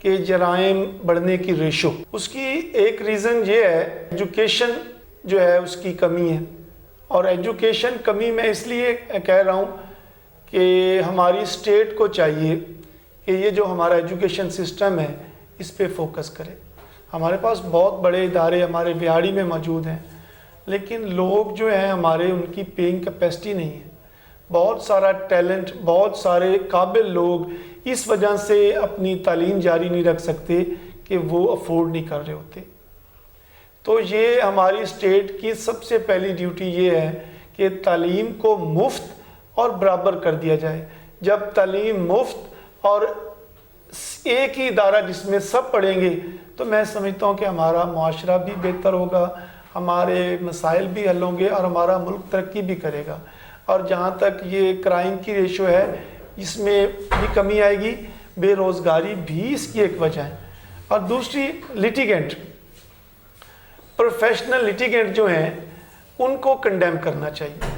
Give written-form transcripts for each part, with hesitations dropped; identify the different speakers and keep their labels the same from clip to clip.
Speaker 1: کہ جرائم بڑھنے کی ریشو، اس کی ایک ریزن یہ ہے ایجوکیشن جو ہے اس کی کمی ہے. اور ایجوکیشن کمی میں اس لیے کہہ رہا ہوں کہ ہماری اسٹیٹ کو چاہیے کہ یہ جو ہمارا ایجوکیشن سسٹم ہے اس پہ فوکس کرے. ہمارے پاس بہت بڑے ادارے ہمارے وہاڑی میں موجود ہیں، لیکن لوگ جو ہیں ہمارے ان کی پیئنگ کیپیسٹی نہیں ہے. بہت سارا ٹیلنٹ، بہت سارے قابل لوگ اس وجہ سے اپنی تعلیم جاری نہیں رکھ سکتے کہ وہ افورڈ نہیں کر رہے ہوتے. تو یہ ہماری اسٹیٹ کی سب سے پہلی ڈیوٹی یہ ہے کہ تعلیم کو مفت اور برابر کر دیا جائے. جب تعلیم مفت اور ایک ہی ادارہ جس میں سب پڑھیں گے تو میں سمجھتا ہوں کہ ہمارا معاشرہ بھی بہتر ہوگا، ہمارے مسائل بھی حل ہوں گے اور ہمارا ملک ترقی بھی کرے گا. اور جہاں تک یہ کرائم کی ریشو ہے اس میں بھی کمی آئے گی. بے روزگاری بھی اس کی ایک وجہ ہے. اور دوسری لیٹیگنٹ، پروفیشنل لیٹیگنٹ جو ہیں ان کو کنڈیم کرنا چاہیے.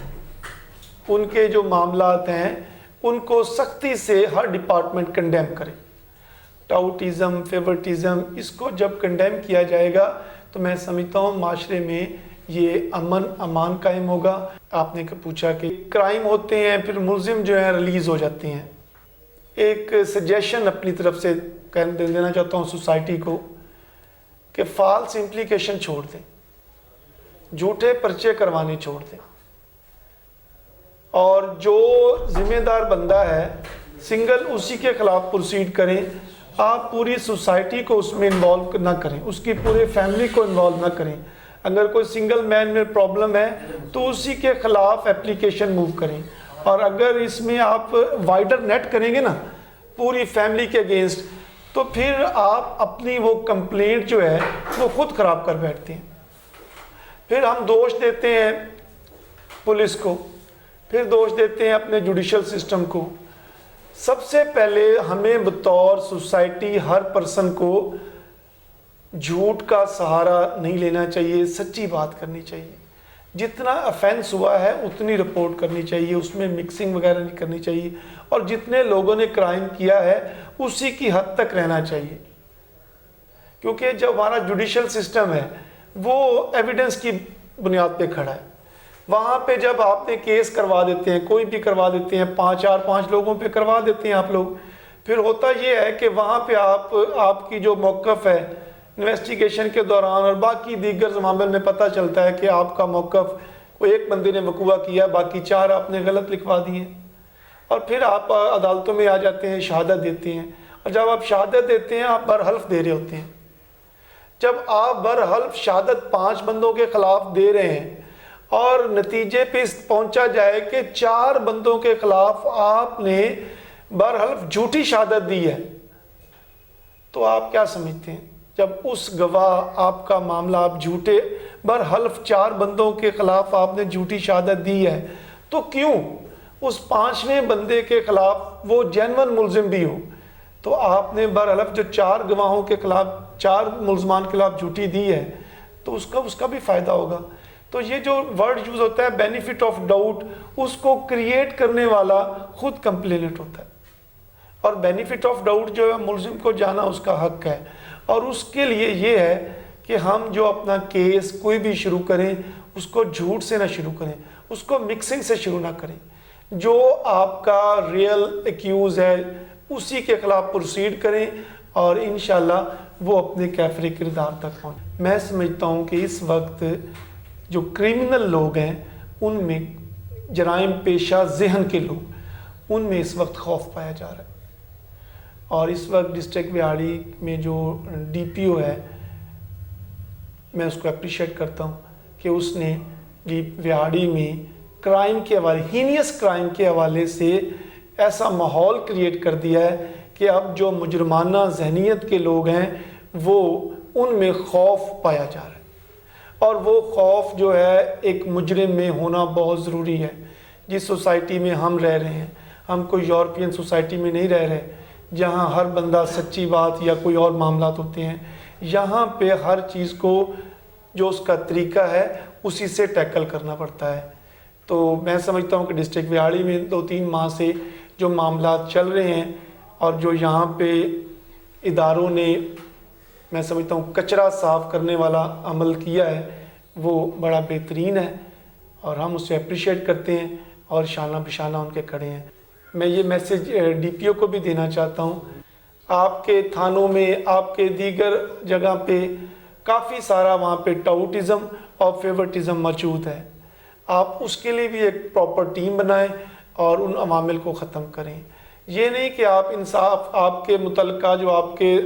Speaker 1: ان کے جو معاملات ہیں ان کو سختی سے ہر ڈپارٹمنٹ کنڈیم کرے. ٹاؤٹیزم، فیورٹیزم، اس کو جب کنڈیم کیا جائے گا تو میں سمجھتا ہوں معاشرے میں یہ امن امان قائم ہوگا. آپ نے پوچھا کہ کرائم ہوتے ہیں پھر ملزم جو ہیں ریلیز ہو جاتے ہیں. ایک سجیشن اپنی طرف سے دینا چاہتا ہوں سوسائٹی کو کہ فالس امپلیکیشن چھوڑ دیں، جھوٹے پرچے کروانے چھوڑ دیں، اور جو ذمہ دار بندہ ہے سنگل اسی کے خلاف پروسیڈ کریں. آپ پوری سوسائٹی کو اس میں انوالو نہ کریں، اس کی پورے فیملی کو انوالو نہ کریں. اگر کوئی سنگل مین میں پرابلم ہے تو اسی کے خلاف اپلیکیشن موو کریں. اور اگر اس میں آپ وائڈر نیٹ کریں گے نا پوری فیملی کے اگینسٹ تو پھر آپ اپنی وہ کمپلینٹ جو ہے وہ خود خراب کر بیٹھتے ہیں. پھر ہم دوش دیتے ہیں پولیس کو، پھر دوش دیتے ہیں اپنے جوڈیشل سسٹم کو. سب سے پہلے ہمیں بطور سوسائٹی ہر پرسن کو جھوٹ کا سہارا نہیں لینا چاہیے، سچی بات کرنی چاہیے. جتنا افینس ہوا ہے اتنی رپورٹ کرنی چاہیے، اس میں مکسنگ وغیرہ نہیں کرنی چاہیے. اور جتنے لوگوں نے کرائم کیا ہے اسی کی حد تک رہنا چاہیے. کیونکہ جو ہمارا جوڈیشل سسٹم ہے وہ ایویڈنس کی بنیاد پہ کھڑا ہے. وہاں پہ جب آپ نے کیس کروا دیتے ہیں، کوئی بھی کروا دیتے ہیں، 5 لوگوں پہ کروا دیتے ہیں آپ لوگ، پھر ہوتا یہ ہے کہ وہاں پہ آپ کی جو موقف ہے انویسٹیگیشن کے دوران اور باقی دیگر معامل میں پتہ چلتا ہے کہ آپ کا موقف کوئی ایک بندے نے وقوع کیا، باقی 4 آپ نے غلط لکھوا دیے. اور پھر آپ عدالتوں میں آ جاتے ہیں، شہادت دیتے ہیں. اور جب آپ شہادت دیتے ہیں آپ برحلف دے رہے ہوتے ہیں. جب آپ برحلف شہادت 5 بندوں کے خلاف دے رہے ہیں اور نتیجے پہ پہنچا جائے کہ 4 بندوں کے خلاف آپ نے برحلف جھوٹی شہادت دی ہے تو آپ کیا سمجھتے ہیں؟ جب اس گواہ آپ کا معاملہ آپ جھوٹے برحلف 4 بندوں کے خلاف آپ نے جھوٹی شہادت دی ہے تو کیوں اس 5ویں بندے کے خلاف وہ جینون ملزم بھی ہو تو آپ نے برحلف جو 4 گواہوں کے خلاف 4 ملزمان کے خلاف جھوٹی دی ہے تو اس کا بھی فائدہ ہوگا. تو یہ جو ورڈ یوز ہوتا ہے بینیفٹ آف ڈاؤٹ، اس کو کریٹ کرنے والا خود کمپلینٹ ہوتا ہے. اور بینیفٹ آف ڈاؤٹ جو ہے ملزم کو جانا اس کا حق ہے. اور اس کے لیے یہ ہے کہ ہم جو اپنا کیس کوئی بھی شروع کریں اس کو جھوٹ سے نہ شروع کریں، اس کو مکسنگ سے شروع نہ کریں. جو آپ کا ریئل ایکیوز ہے اسی کے خلاف پروسیڈ کریں اور انشاءاللہ وہ اپنے کیفر کردار تک پہنچیں. میں سمجھتا ہوں کہ اس وقت جو کریمنل لوگ ہیں ان میں جرائم پیشہ ذہن کے لوگ ان میں اس وقت خوف پایا جا رہا ہے. اور اس وقت ڈسٹرکٹ وہاڑی میں جو ڈی پی او ہے میں اس کو اپریشیٹ کرتا ہوں کہ اس نے وہاڑی میں کرائم کے حوالے ہینیس کرائم کے حوالے سے ایسا ماحول کریٹ کر دیا ہے کہ اب جو مجرمانہ ذہنیت کے لوگ ہیں وہ ان میں خوف پایا جا رہا ہے. اور وہ خوف جو ہے ایک مجرم میں ہونا بہت ضروری ہے. جس سوسائٹی میں ہم رہ رہے ہیں، ہم کوئی یورپین سوسائٹی میں نہیں رہ رہے جہاں ہر بندہ سچی بات یا کوئی اور معاملات ہوتے ہیں. یہاں پہ ہر چیز کو جو اس کا طریقہ ہے اسی سے ٹیکل کرنا پڑتا ہے. تو میں سمجھتا ہوں کہ ڈسٹرکٹ وہاڑی میں 2-3 ماہ سے جو معاملات چل رہے ہیں اور جو یہاں پہ اداروں نے میں سمجھتا ہوں کچرا صاف کرنے والا عمل کیا ہے وہ بڑا بہترین ہے اور ہم اسے اپریشیٹ کرتے ہیں اور شانہ بشانہ ان کے کھڑے ہیں۔ میں یہ میسیج ڈی پی او کو بھی دینا چاہتا ہوں، آپ کے تھانوں میں، آپ کے دیگر جگہ پہ کافی سارا وہاں پہ ٹاؤٹزم اور فیورٹزم موجود ہے، آپ اس کے لیے بھی ایک پراپر ٹیم بنائیں اور ان عوامل کو ختم کریں۔ یہ نہیں کہ آپ انصاف، آپ کے متعلقہ جو آپ کے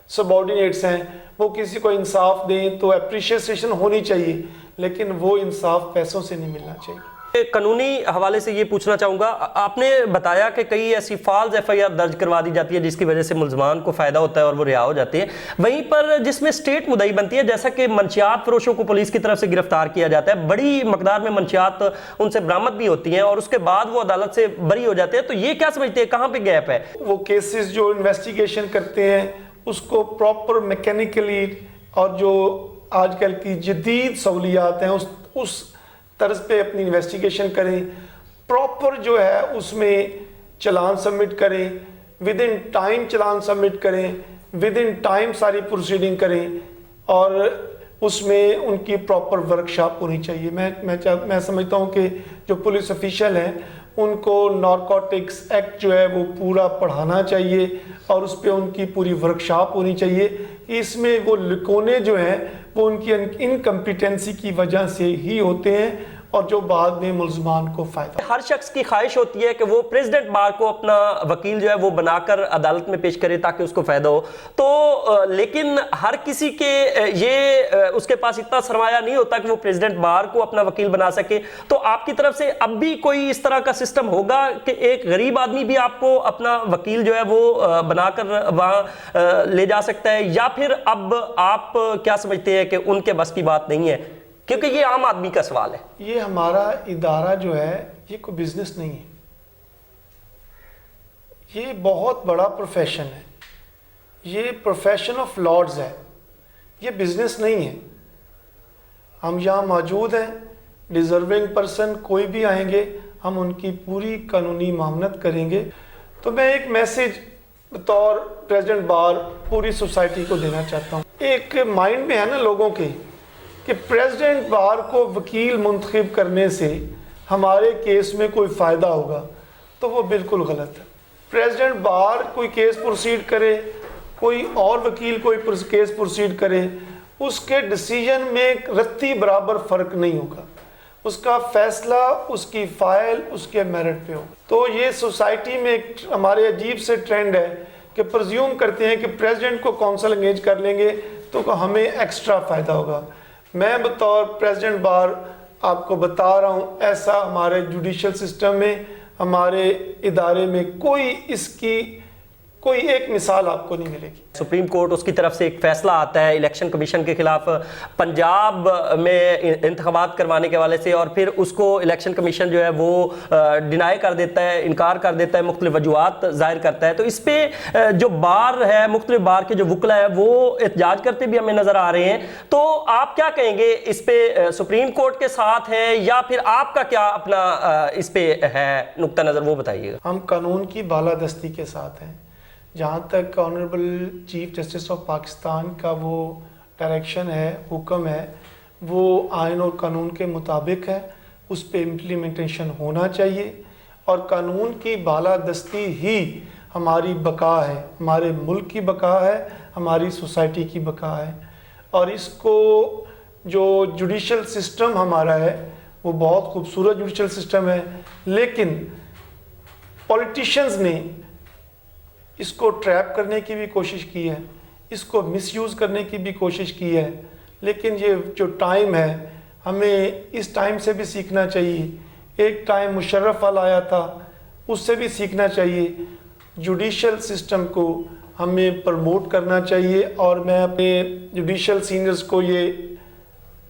Speaker 1: سبارڈینیٹس ہیں وہ کسی کو انصاف دیں تو اپریشیشن ہونی چاہیے، لیکن وہ انصاف پیسوں سے نہیں ملنا چاہیے۔
Speaker 2: قانونی حوالے سے یہ پوچھنا چاہوں گا، آپ نے بتایا کہ کئی ایسی فالز ایف آئی آر درج کروا دی جاتی ہے جس کی وجہ سے ملزمان کو فائدہ ہوتا ہے اور وہ رہا ہو جاتے ہیں، وہیں پر جس میں اسٹیٹ مدعی بنتی ہے، جیسا کہ منشیات فروشوں کو پولیس کی طرف سے گرفتار کیا جاتا ہے، بڑی مقدار میں منشیات ان سے برآمد بھی ہوتی ہیں اور اس کے بعد وہ عدالت سے بری ہو جاتے ہیں، تو یہ کیا سمجھتے ہیں کہاں پہ گیپ ہے؟
Speaker 1: وہ کیسز جو انویسٹیگیشن کرتے ہیں اس کو پراپر میکینیکلی اور جو آج کل کی جدید سہولیات ہیں اس طرز پہ اپنی انویسٹیگیشن کریں، پراپر جو ہے اس میں چلان سبمٹ کریں، with in time challan submit کریں، ود ان ٹائم ساری پروسیڈنگ کریں اور اس میں ان کی پراپر ورکشاپ ہونی چاہیے۔ میں سمجھتا ہوں کہ جو پولیس افیشل ہیں ان کو نارکوٹکس ایکٹ جو ہے وہ پورا پڑھانا چاہیے اور اس پہ ان کی پوری ورکشاپ ہونی چاہیے کہ اس میں وہ لکونے جو ہیں وہ ان کی انکمپیٹنسی کی وجہ سے ہی ہوتے ہیں اور جو بعد میں ملزمان کو فائدہ۔
Speaker 2: ہر شخص کی خواہش ہوتی ہے کہ وہ پریزیڈنٹ بار کو اپنا وکیل جو ہے وہ بنا کر عدالت میں پیش کرے تاکہ اس کو فائدہ ہو، تو لیکن ہر کسی کے یہ اس کے پاس اتنا سرمایہ نہیں ہوتا کہ وہ پریزیڈنٹ بار کو اپنا وکیل بنا سکے، تو آپ کی طرف سے اب بھی کوئی اس طرح کا سسٹم ہوگا کہ ایک غریب آدمی بھی آپ کو اپنا وکیل جو ہے وہ بنا کر وہاں لے جا سکتا ہے، یا پھر اب آپ کیا سمجھتے ہیں کہ ان کے بس کی بات نہیں ہے؟ کیونکہ یہ عام آدمی کا سوال ہے۔
Speaker 1: یہ ہمارا ادارہ جو ہے یہ کوئی بزنس نہیں ہے، یہ بہت بڑا پروفیشن ہے، یہ پروفیشن آف لارڈز ہے، یہ بزنس نہیں ہے۔ ہم یہاں موجود ہیں، ڈیزرونگ پرسن کوئی بھی آئیں گے ہم ان کی پوری قانونی معاونت کریں گے۔ تو میں ایک میسیج بطور پریزیڈنٹ بار پوری سوسائٹی کو دینا چاہتا ہوں۔ ایک مائنڈ میں ہے نا لوگوں کے کہ پریزیڈنٹ بار کو وکیل منتخب کرنے سے ہمارے کیس میں کوئی فائدہ ہوگا، تو وہ بالکل غلط ہے۔ پریزیڈنٹ بار کوئی کیس پروسیڈ کرے، کوئی اور وکیل کوئی کیس پروسیڈ کرے، اس کے ڈیسیجن میں رتی برابر فرق نہیں ہوگا، اس کا فیصلہ اس کی فائل اس کے میرٹ پہ ہوگا۔ تو یہ سوسائٹی میں ایک ہمارے عجیب سے ٹرینڈ ہے کہ پرزیوم کرتے ہیں کہ پریزیڈنٹ کو کونسل انگیج کر لیں گے تو ہمیں ایکسٹرا فائدہ ہوگا۔ میں بطور پریزیڈنٹ بار آپ کو بتا رہا ہوں ایسا ہمارے جوڈیشل سسٹم میں، ہمارے ادارے میں اس کی کوئی ایک مثال آپ کو نہیں ملے گی۔
Speaker 2: سپریم کورٹ اس کی طرف سے ایک فیصلہ آتا ہے الیکشن کمیشن کے خلاف پنجاب میں انتخابات کروانے کے حوالے سے، اور پھر اس کو الیکشن کمیشن جو ہے وہ ڈینائی کر دیتا ہے، انکار کر دیتا ہے، مختلف وجوہات ظاہر کرتا ہے۔ تو اس پہ جو بار ہے، مختلف بار کے جو وکلا ہے وہ احتجاج کرتے بھی ہمیں نظر آ رہے ہیں، تو آپ کیا کہیں گے اس پہ؟ سپریم کورٹ کے ساتھ ہے یا پھر آپ کا کیا اپنا اس پہ ہے نقطہ نظر، وہ بتائیے گا۔
Speaker 1: ہم قانون کی بالادستی کے ساتھ ہیں۔ جہاں تک honourable chief justice of Pakistan کا وہ ڈائریکشن ہے، حکم ہے، وہ آئین اور قانون کے مطابق ہے، اس پہ امپلیمنٹیشن ہونا چاہیے، اور قانون کی بالادستی ہی ہماری بقا ہے، ہمارے ملک کی بقا ہے، ہماری سوسائٹی کی بقا ہے۔ اور اس کو جو جوڈیشل سسٹم ہمارا ہے وہ بہت خوبصورت جوڈیشل سسٹم ہے، لیکن پولیٹیشینز نے اس کو ٹریپ کرنے کی بھی کوشش کی ہے، اس کو مس یوز کرنے کی بھی کوشش کی ہے، لیکن یہ جو ٹائم ہے ہمیں اس ٹائم سے بھی سیکھنا چاہیے۔ ایک ٹائم مشرف والا آیا تھا، اس سے بھی سیکھنا چاہیے۔ جوڈیشل سسٹم کو ہمیں پروموٹ کرنا چاہیے، اور میں اپنے جوڈیشل سینئرز کو یہ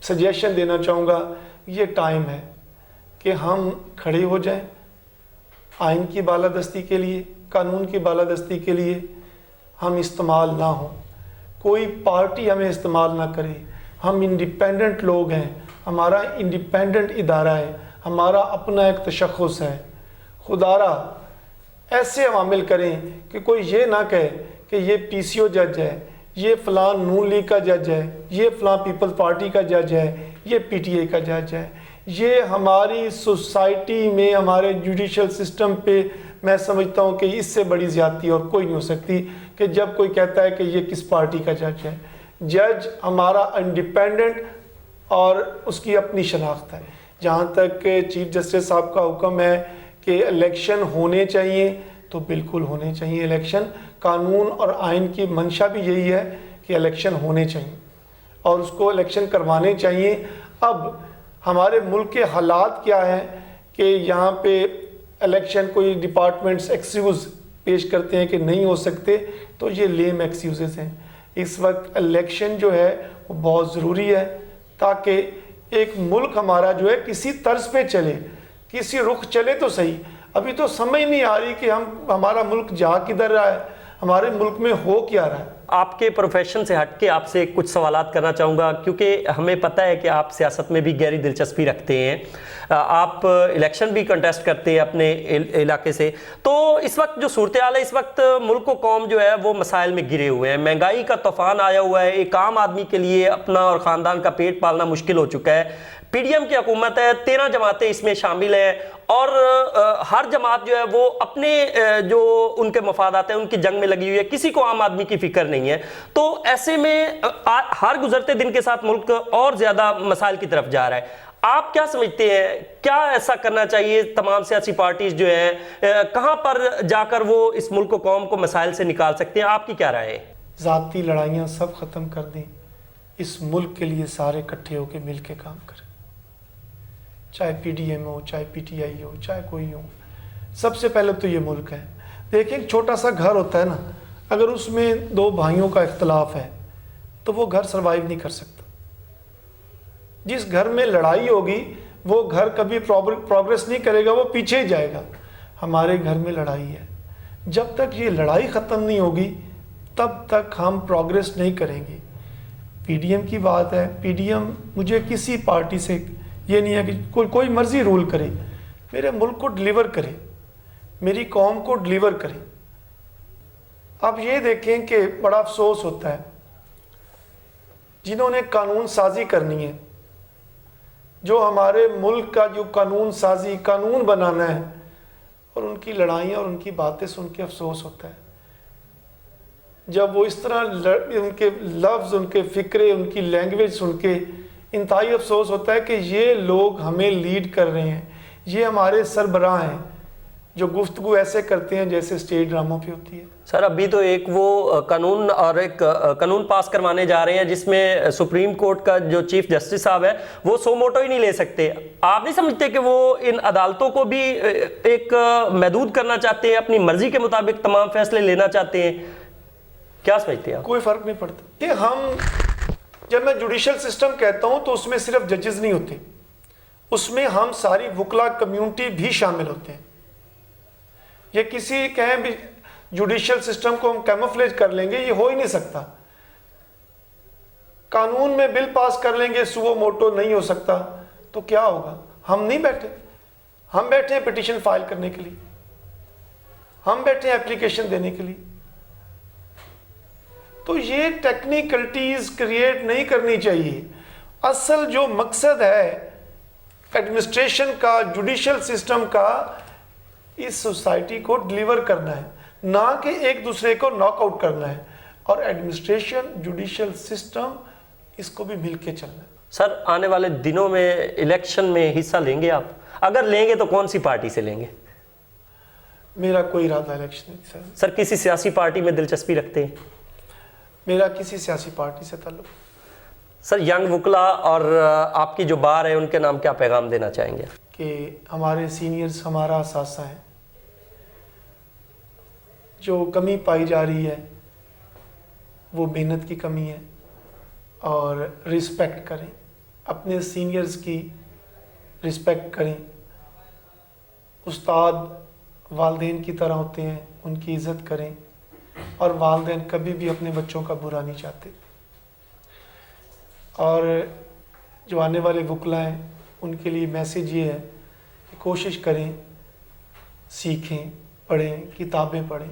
Speaker 1: سجیشن دینا چاہوں گا، یہ ٹائم ہے کہ ہم کھڑے ہو جائیں آئین کی بالادستی کے لیے، قانون کی بالادستی کے لیے، ہم استعمال نہ ہوں، کوئی پارٹی ہمیں استعمال نہ کرے، ہم انڈیپینڈنٹ لوگ ہیں، ہمارا انڈیپینڈنٹ ادارہ ہے، ہمارا اپنا ایک تشخص ہے۔ خدا را ایسے عوامل کریں کہ کوئی یہ نہ کہے کہ یہ PCO جج ہے, یہ فلاں نون لیگ کا جج ہے, یہ فلاں پیپلز پارٹی کا جج ہے, یہ PTI کا جج ہے. یہ ہماری سوسائٹی میں ہمارے جوڈیشل سسٹم پہ میں سمجھتا ہوں کہ اس سے بڑی زیادتی اور کوئی نہیں ہو سکتی کہ جب کوئی کہتا ہے کہ یہ کس پارٹی کا جج ہے. جج ہمارا انڈیپینڈنٹ اور اس کی اپنی شناخت ہے. جہاں تک چیف جسٹس صاحب کا حکم ہے کہ الیکشن ہونے چاہیے تو بالکل ہونے چاہیے الیکشن. قانون اور آئین کی منشا بھی یہی ہے کہ الیکشن ہونے چاہیے اور اس کو الیکشن کروانے چاہیے. اب ہمارے ملک کے حالات کیا ہیں کہ یہاں پہ الیکشن کوئی ڈپارٹمنٹس ایکسکیوز پیش کرتے ہیں کہ نہیں ہو سکتے, تو یہ لیم ایکسکیوزز ہیں. اس وقت الیکشن جو ہے وہ بہت ضروری ہے تاکہ ایک ملک ہمارا جو ہے کسی طرز پہ چلے, کسی رخ چلے تو صحیح. ابھی تو سمجھ نہیں آ رہی کہ ہمارا ملک جا کدھر رہا ہے, ہمارے ملک میں ہو کیا رہا ہے.
Speaker 2: آپ کے پروفیشن سے ہٹ کے آپ سے کچھ سوالات کرنا چاہوں گا, کیونکہ ہمیں پتہ ہے کہ آپ سیاست میں بھی گہری دلچسپی رکھتے ہیں, آپ الیکشن بھی کنٹیسٹ کرتے ہیں اپنے علاقے سے. تو اس وقت جو صورتحال ہے, اس وقت ملک و قوم جو ہے وہ مسائل میں گرے ہوئے ہیں, مہنگائی کا طوفان آیا ہوا ہے, ایک عام آدمی کے لیے اپنا اور خاندان کا پیٹ پالنا مشکل ہو چکا ہے. PDM کی حکومت ہے, 13 جماعتیں اس میں شامل ہیں اور ہر جماعت جو ہے وہ اپنے جو ان کے مفادات ہیں ان کی جنگ میں لگی ہوئی ہے, کسی کو عام آدمی کی فکر نہیں ہے. تو ایسے میں ہر گزرتے دن کے ساتھ ملک اور زیادہ مسائل کی طرف جا رہا ہے. آپ کیا سمجھتے ہیں, کیا ایسا کرنا چاہیے تمام سیاسی پارٹیز جو ہیں, کہاں پر جا کر وہ اس ملک و قوم کو مسائل سے نکال سکتے ہیں؟ آپ کی کیا رائے ہے؟
Speaker 1: ذاتی لڑائیاں سب ختم کر دیں, اس ملک کے لیے سارے اکٹھے ہو کے مل کے کام کریں, چاہے PDM ہو, چاہے PTI ہو, چاہے کوئی ہو. سب سے پہلے تو یہ ملک ہے. دیکھیں ایک چھوٹا سا گھر ہوتا ہے نا, اگر اس میں 2 بھائیوں کا اختلاف ہے تو وہ گھر سروائیو نہیں کر سکتا. جس گھر میں لڑائی ہوگی وہ گھر کبھی پروگریس نہیں کرے گا, وہ پیچھے ہی جائے گا. ہمارے گھر میں لڑائی ہے, جب تک یہ لڑائی ختم نہیں ہوگی تب تک ہم پروگریس نہیں کریں گے. PDM کی بات ہے, PDM مجھے کسی پارٹی سے یہ نہیں ہے کہ کوئی مرضی رول کرے, میرے ملک کو ڈلیور کرے, میری قوم کو ڈلیور کرے. اب یہ دیکھیں کہ بڑا افسوس ہوتا ہے جنہوں نے قانون سازی کرنی ہے, جو ہمارے ملک کا جو قانون سازی قانون بنانا ہے, اور ان کی لڑائیاں اور ان کی باتیں سن کے افسوس ہوتا ہے. جب وہ اس طرح ان کے لفظ, ان کے فکرے, ان کی لینگویج سن کے انتہائی افسوس ہوتا ہے کہ یہ لوگ ہمیں لیڈ کر رہے ہیں, یہ ہمارے سربراہ ہیں جو گفتگو ایسے کرتے ہیں جیسے اسٹیج ڈراموں پہ ہوتی ہے.
Speaker 2: سر ابھی تو ایک وہ قانون اور ایک قانون پاس کروانے جا رہے ہیں جس میں سپریم کورٹ کا جو چیف جسٹس صاحب ہے وہ سو موٹو ہی نہیں لے سکتے. آپ نہیں سمجھتے کہ وہ ان عدالتوں کو بھی ایک محدود کرنا چاہتے ہیں, اپنی مرضی کے مطابق تمام فیصلے لینا چاہتے ہیں؟ کیا سمجھتے ہیں آپ؟
Speaker 1: کوئی فرق نہیں پڑتا کہ ہم, جب میں جوڈیشل سسٹم کہتا ہوں تو اس میں صرف ججز نہیں ہوتے, اس میں ہم ساری وکلا کمیونٹی بھی شامل ہوتے ہیں. یہ کسی کہیں بھی جوڈیشل سسٹم کو ہم کیموفلیج کر لیں گے, یہ ہو ہی نہیں سکتا. قانون میں بل پاس کر لیں گے سو موٹو نہیں ہو سکتا تو کیا ہوگا؟ ہم نہیں بیٹھے, ہم بیٹھے ہیں پٹیشن فائل کرنے کے لیے, ہم بیٹھے ہیں اپلیکیشن دینے کے لیے. تو یہ ٹیکنیکلٹیز کریٹ نہیں کرنی چاہیے. اصل جو مقصد ہے ایڈمنسٹریشن کا, جوڈیشل سسٹم کا, اس سوسائٹی کو ڈلیور کرنا ہے, نہ کہ ایک دوسرے کو ناک آؤٹ کرنا ہے. اور ایڈمنسٹریشن, جوڈیشل سسٹم, اس کو بھی مل کے چلنا ہے.
Speaker 2: سر آنے والے دنوں میں الیکشن میں حصہ لیں گے آپ؟ اگر لیں گے تو کون سی پارٹی سے لیں گے؟
Speaker 1: میرا کوئی ارادہ الیکشن نہیں سر.
Speaker 2: سر کسی سیاسی پارٹی میں دلچسپی رکھتے ہیں؟
Speaker 1: میرا کسی سیاسی پارٹی سے تعلق.
Speaker 2: سر ینگ وکلا اور آپ کی جو بار ہے ان کے نام کیا پیغام دینا چاہیں گے؟
Speaker 1: کہ ہمارے سینئرز ہمارا اثاثہ ہیں, جو کمی پائی جا رہی ہے وہ محنت کی کمی ہے, اور رسپیکٹ کریں, اپنے سینئرز کی رسپیکٹ کریں. استاد والدین کی طرح ہوتے ہیں, ان کی عزت کریں, اور والدین کبھی بھی اپنے بچوں کا برا نہیں چاہتے. اور جو آنے والے وکلا ہیں ان کے لیے میسیج یہ ہے کہ کوشش کریں, سیکھیں, پڑھیں, کتابیں پڑھیں,